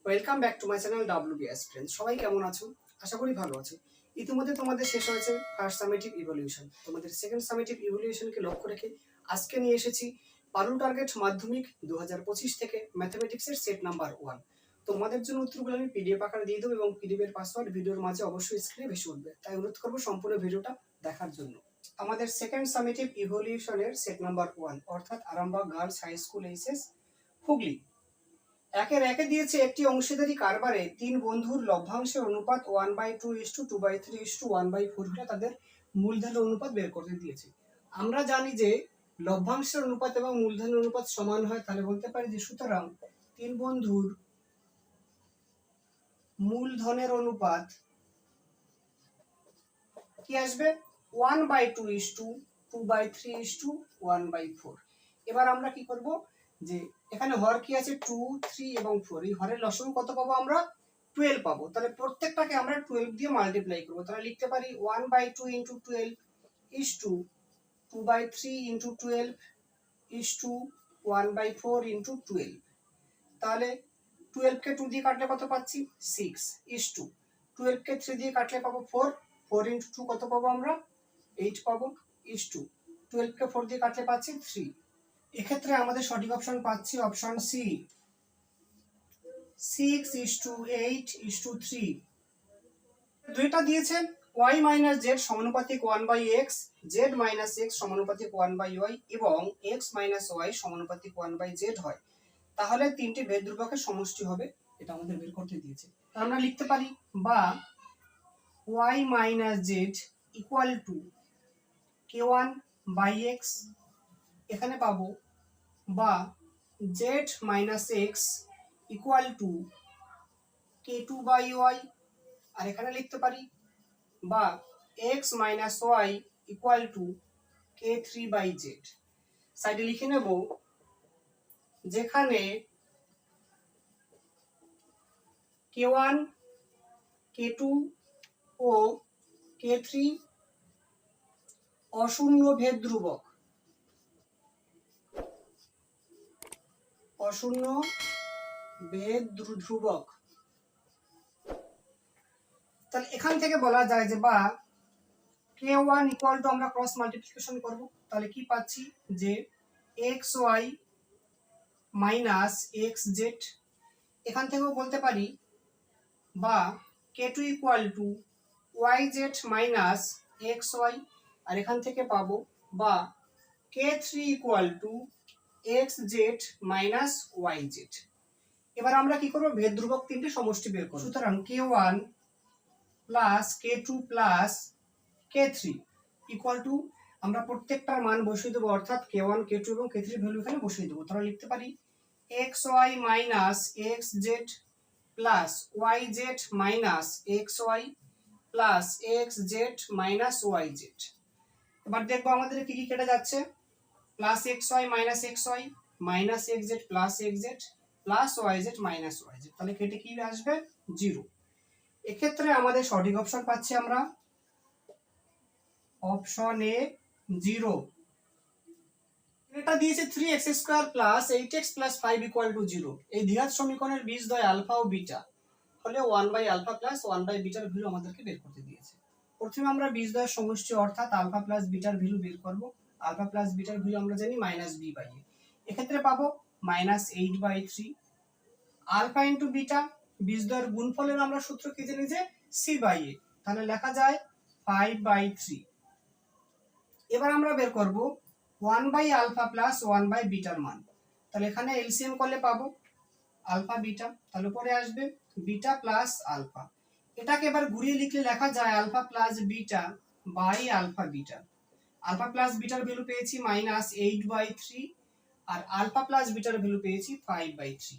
Welcome back to my channel WBS friends. সবাই কেমন আছো? আশা করি ভালো আছো। ইতিমধ্যে তোমাদের শেষ হয়েছে ফার্স্ট সামেটিভ ইভ্যালুয়েশন। তোমাদের সেকেন্ড সামেটিভ ইভ্যালুয়েশনকে লক্ষ্য রেখে আজকে নিয়ে এসেছি পারুল টার্গেট মাধ্যমিক 2025 থেকে ম্যাথমেটিক্সের সেট নাম্বার 1। তোমাদের জন্য উত্তরগুলো আমি পিডিএফ আকারে দিয়ে দেবো এবং পিডিএফ এর পাসওয়ার্ড ভিডিওর মাঝে অবশ্যই স্ক্রিনে ভেসে উঠবে, তাই অনুরোধ করবো সম্পূর্ণ ভিডিওটা দেখার জন্য। আমাদের সেকেন্ড সামেটিভ ইভ্যালুয়েশনের সেট নাম্বার 1 অর্থাৎ Arambagh girls high school HS Hooghly একের একে দিয়েছে একটি অংশীদারি কারবারে তিন বন্ধুর লভ্যাংশের অনুপাত 1/2:2/3:1/4 হলে তাদের মূলধনের অনুপাত বের করতে দিয়েছে। আমরা জানি যে লভ্যাংশের অনুপাত এবং মূলধনের অনুপাত সমান হয়, তাহলে বলতে পারি যে সুতরাং তিন বন্ধুর মূলধনের অনুপাত কি আসবে? 1/2:2/3:1/4। এবার আমরা কি করব, যে এখানে হর কি আছে 2, 3 এবং 4, এই হরের লসাগু কত পাবো আমরা? 12 পাবো। তাহলে প্রত্যেকটাকে আমরা 12 দিয়ে মাল্টিপ্লাই করব। তাহলে লিখতে পারি 1/2 × 12 = 2/3 × 12 = 1/4 × 12। তাহলে 12 কে 2 দিয়ে কাটলে কত পাচ্ছি? 6 = 12 কে 3 দিয়ে কাটলে পাবো 4, 4 × 2 কত পাবো আমরা? 8 পাবো = 12 কে 4 দিয়ে কাটলে পাচ্ছি 3। এক্ষেত্রে আমাদের সঠিক অপশন পাচ্ছি অপশন সি, 6:8:3। দুইটা দিয়েছে y - z সমানুপাতিক 1/x, z - x সমানুপাতিক 1/y এবং x - y সমানুপাতিক 1/z হয়, তাহলে তিনটি ভেদ ধ্রুবকের সমষ্টি হবে, এটা আমাদের বের করতে দিয়েছে। আমরা লিখতে পারি বা y - z = k1/x, এখানে পাবো বা z - x = k2/y, আর এখানে লিখতে পারি বা x - y = k3/z। সাইডে লিখে নেব যেখানে k1, k2 ও k3 অশূন্য ভেদ ধ্রুবক, অশূন্য ভেদ ধ্রুবক। তাহলে এখান থেকে বলা যায় যে বা k1 = আমরা ক্রস মাল্টিপ্লিকেশন করব, তাহলে কি পাচ্ছি যে xy - xz। এখান থেকেও বলতে পারি বা k2 = yz - xy, আর এখান থেকে পাবো বা k3 = xz - yz। এবার আমরা কি করব, ভেদ ধ্রুবক তিনটে সমষ্টি বের করব। সুতরাং k1 + k2 + k3 = আমরা প্রত্যেকটার মান বসিয়ে দেবো, অর্থাৎ k1, k2 এবং k3 ভ্যালু এখানে বসিয়ে দেবো। তাহলে লিখতে পারি xy - xz + yz - xy + xz - yz। এবার দেখবো আমাদের কি কি কেটে যাচ্ছে, +xy - xy -xz + xz + yz - yz, তাহলে কেটে কি আসবে? 0। এক্ষেত্রে আমাদের সঠিক অপশন পাচ্ছি আমরা অপশন এ 0। এটা দিয়েছে 3x² + 8x + 5 = 0। এই দ্বিঘাত সমীকরণের বীজদ্বয় আলফা ও বিটা হলে 1/α + 1/β এর ভ্যালু আমাদেরকে বের করতে দিয়েছে। প্রথমে আমরা বীজদ্বয়ের সমষ্টি অর্থাৎ আলফা প্লাস বিটার ভ্যালু বের করব। আলফা প্লাস বিটার ভ্যালু আমরা জানি -b/a। এক্ষেত্রে পাবো -8/3। আলফা ইনটু বিটা বীজদ্বয়ের গুণফলের আমরা সূত্র কি জানি যে c/a, তাহলে লেখা যায় 5/3। এবার আমরা বের করব 1/α + 1/β এর মান, তাহলে এখানে এলসিএম করলে পাবো আলফা বিটা, তাহলে পরে আসবে বিটা প্লাস আলফা। এটাকে এবার ঘুরিয়ে লিখলে লেখা যায় alpha plus beta by alpha beta. Alpha plus বিটার ভ্যালু পেয়েছি -8/3 আর আলফা প্লাস বিটার ভ্যালু পেয়েছি 5/3।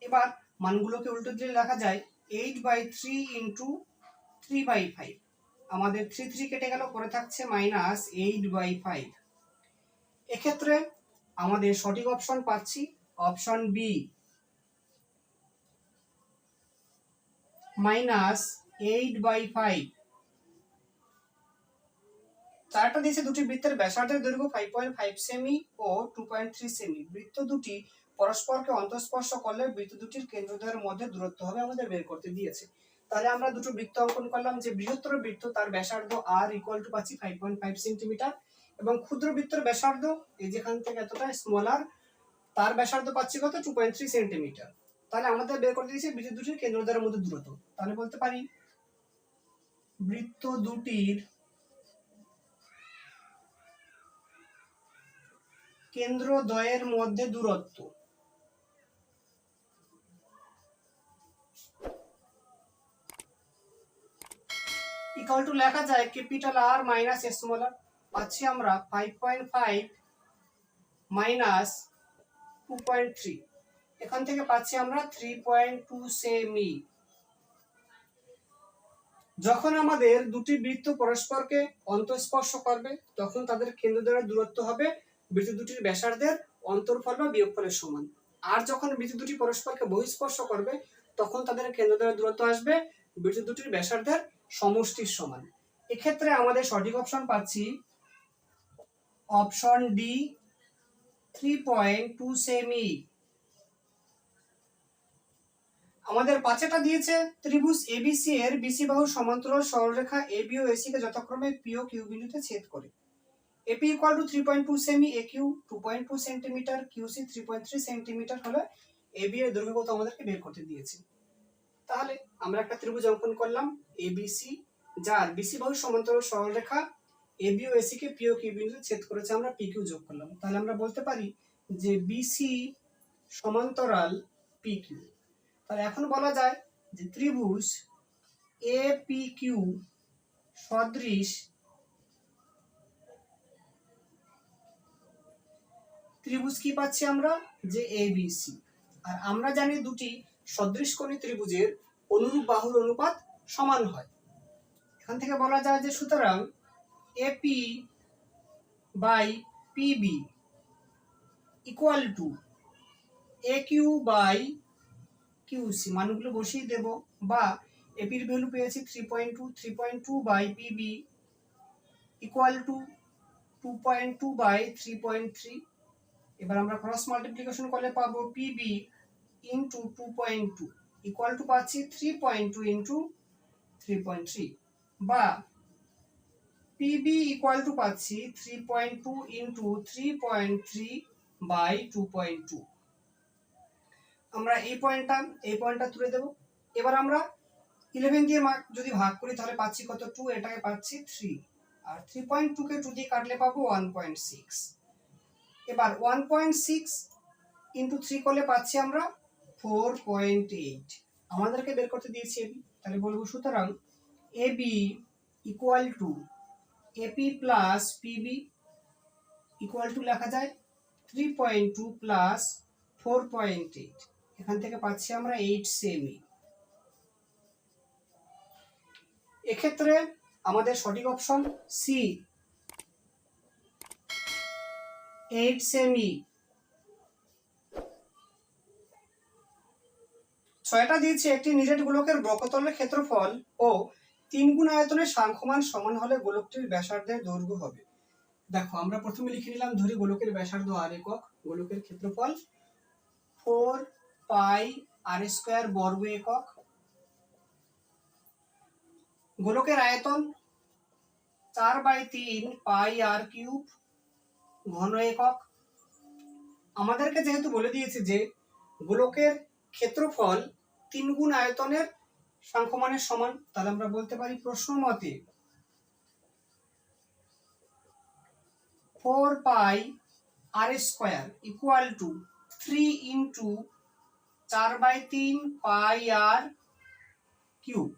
এবার মানগুলোকে উল্টো দিলে লেখা যায় 8/3 × 3/5। আমাদের 3 3 কেটে গেল, পরে থাকছে -8/5। এক্ষেত্রে আমাদের সঠিক অপশন পাচ্ছি অপশন বি, -8/5। চারটা দিয়েছে দুটি বৃত্তের ব্যাসার্ধের দৈর্ঘ্য 5.5 সেমি ও 2.3 সেমি। বৃত্ত দুটি পরস্পরকে অন্তঃস্পর্শ করলে বৃত্ত দুটির কেন্দ্রদ্বয়ের মধ্যে দূরত্ব হবে আমাদের বের করতে দিয়েছে। তাহলে আমরা দুটো বৃত্ত অঙ্কন করলাম, যে বৃহত্তর বৃত্ত তার ব্যাসার্ধ r ইকুয়াল টু পাচ্ছি 5.5 সেন্টিমিটার, এবং ক্ষুদ্র বৃত্তের ব্যাসার্ধ এই যেখান থেকে এতটা স্মল r, তার ব্যাসার্ধ পাচ্ছি কত 2.3 সেন্টিমিটার। তাহলে আমাদের বের করতে দিয়েছে বৃত্ত দুটির কেন্দ্রদ্বয়ের মধ্যে দূরত্ব। তাহলে বলতে পারি বৃত্ত দুটির কেন্দ্রদ্বয়ের মধ্যে দূরত্ব ইকুয়াল টু লেখা যায় capital R minus small r। পাচ্ছি আমরা 5.5 মাইনাস 2.3, এখান থেকে পাচ্ছি আমরা 3.2 সেমি। যখন আমাদের দুটি বৃত্ত পরস্পরকে অন্তঃস্পর্শ করবে তখন তাদের কেন্দ্রদ্বয়ের দূরত্ব হবে বৃত্ত দুটির ব্যাসার্ধের অন্তর্ফল বা বিয়োগফলের সমান। আর যখন বৃত্ত দুটি পরস্পরকে বহিঃস্পর্শ করবে তখন তাদের কেন্দ্রদ্বয়ের দূরত্ব আসবে বৃত্ত দুটির ব্যাসার্ধের সমষ্টির সমান। এক্ষেত্রে আমাদের সঠিক অপশন পাচ্ছি অপশন ডি 3.2 সেমি। আমাদের পাঁচেটা দিয়েছে ত্রিভুজ এবিসি এর বিসি বাহুর সমান্তরাল সরলরেখা এবি ও এসি কে যথাক্রমে পি ও কিউ বিন্দুতে ছেদ করে। এপি ইকুয়াল টু 3.2 সেমি, A Q 2.2 centimetre, QC 3.3 centimetre হলে এবি এর দৈর্ঘ্য কত আমাদেরকে বের করতে দিয়েছে। তাহলে আমরা একটা ত্রিভুজ অঙ্কন করলাম এবিসি, যার বিসি বাহুর সমান্তরাল সরলরেখা এবি ও AC K P O Q বিন্দুতে ছেদ করেছে, আমরা পি কিউ যোগ করলাম। তাহলে আমরা বলতে পারি যে বিসি সমান্তরাল পি কিউ। তাহলে এখন বলা যায় যে ত্রিভুজ এ পি কিউ সদৃশ ত্রিভুজ কি পাচ্ছি আমরা, যে এবিসি। আর আমরা জানি দুটি সদৃশকোণী ত্রিভুজের অনুরূপ বাহুর অনুপাত সমান হয়। এখান থেকে বলা যায় যে সুতরাং AP by PB equal to A Q by QC, মানগুলো বসিয়ে দেব, বা এপির ভ্যালু পেয়েছি 3.2, 3.2 by PB equal to 2.2 by 3.3। এবার আমরা ক্রস মাল্টিপ্লিকেশন করলে পাবো পিবি ইন্টু 2.2 ইকুয়াল টু পাচ্ছি 3.2 ইন্টু 3.3, বা পিবি ইকুয়াল টু পাচ্ছি 3.2 ইন্টু 3.3 বাই 2.2। আমরা এই পয়েন্টটা তুলে দেব। এবার আমরা 11 দিয়ে যদি ভাগ করি তাহলে পাচ্ছি কত 2, এটাকে পাচ্ছি 3, আর 3.2 কে 2 দিয়ে কাটলে পাবো 1.6। এবার 1.6 ইন্টু 3 করলে পাচ্ছি আমরা 4.8। আমাদেরকে বের করতে দিয়েছি এবি। তাহলে বলবো সুতরাং AB equal to AP plus PB equal to লেখা যায় 3.2 প্লাস 4.8, এখান থেকে পাচ্ছি আমরা 8 সেমি। এক্ষেত্রে আমাদের সঠিক অপশন সি 8 সেমি। 6টা দিয়েছে একটি নিরেট গোলকের বক্রতলের ক্ষেত্রফল ও 3 গুণ আয়তনের সাংখ্যমান সমান হলে গোলকটির ব্যাসার্ধের দৈর্ঘ্য হবে। দেখো আমরা প্রথমে লিখে নিলাম, ধরি গোলকের ব্যাসার্ধ r একক, গোলকের ক্ষেত্রফল 4 পাই r স্কয়ার বর্গ একক, গোলকের আয়তন 4/3 পাই r কিউব ঘন একক। আমাদেরকে যেহেতু বলে দিয়েছে যে গোলকের ক্ষেত্রফল 3 গুণ আয়তনের সাংখ্যমানের সমান, তাহলে আমরা বলতে পারি প্রশ্ন মতে 4 পাই r square equal to 3 into 4/3 pi r cube.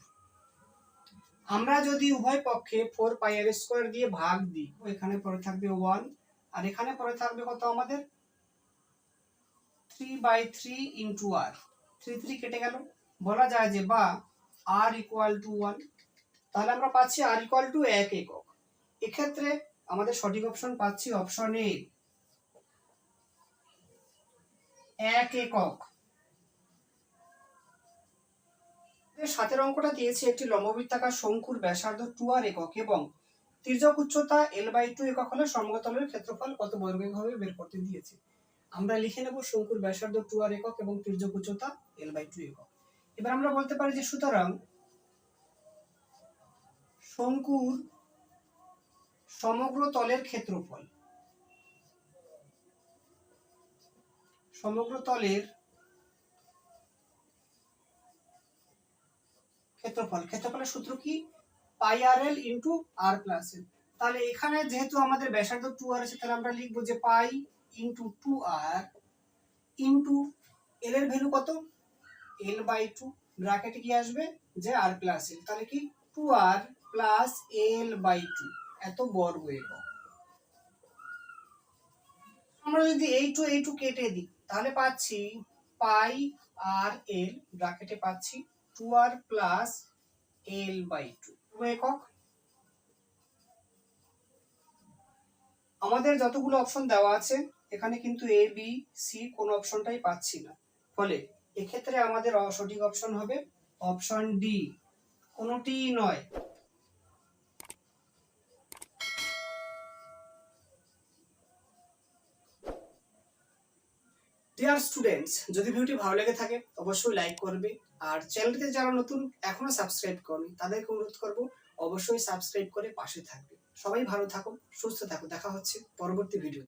আমরা যদি উভয় পক্ষে 4 পাই r স্কয়ার দিয়ে ভাগ দিই, এখানে পরে থাকবে 1, আর এখানে পরে থাকবে কত আমাদের 3/3 ইন্টু r, 3 কেটে গেল, বলা যায় যে বা r ইকুয়াল টু 1। তাহলে আমরা পাচ্ছি r ইকুয়াল টু 1 একক। এক্ষেত্রে আমাদের সঠিক অপশন পাচ্ছি অপশন এ 1 একক। 7 অঙ্কটা দিয়েছে একটি লম্ববৃত্তাকার শঙ্কুর ব্যাসার্ধ 2r একক এবং তির্যক উচ্চতা l/2 একক হলে সমতলের ক্ষেত্রফল কত বর্গ একক হবে বের করতে দিয়েছে। আমরা লিখে নেব শঙ্কুর ব্যাসার্ধ 2r একক এবং তির্যক উচ্চতা l/2 একক। এবার আমরা বলতে পারি যে সুতরাং শঙ্কুর সমগ্র তলের ক্ষেত্রফল ক্ষেত্রফলের সূত্র কি পাই আর এল ইন্টু আর প্লাস এল। তাহলে এখানে যেহেতু আমাদের ব্যাসার্ধ 2r আছে তাহলে আমরা লিখবো যে pi into 2r into L এর ভ্যালু কত l/2, ব্র্যাকেটে কি আসবে যে r প্লাস এল, তাহলে কি 2r প্লাস l/2 এত বর্গ একক। আমরা যদি এই টু কেটে দিই তাহলে পাচ্ছি পাই আর এল, ব্র্যাকেটে পাচ্ছি 2r প্লাস l/2 একক। আমাদের যতগুলো অপশন দেওয়া আছে এখানে কিন্তু এ বি সি কোন অপশনটাই পাচ্ছি না, ফলে এক্ষেত্রে আমাদের সঠিক অপশন হবে অপশন ডি, কোনটি নয়। ডিয়ার স্টুডেন্টস, যদি ভিডিওটি ভালো লেগে থাকে অবশ্যই লাইক করবে, আর চ্যানেলটিতে যারা নতুন এখনো সাবস্ক্রাইব করনি তাদেরকে অনুরোধ করব অবশ্যই সাবস্ক্রাইব করে পাশে থাকবে। সবাই ভালো থাকো, সুস্থ থাকো, দেখা হচ্ছে পরবর্তী ভিডিও।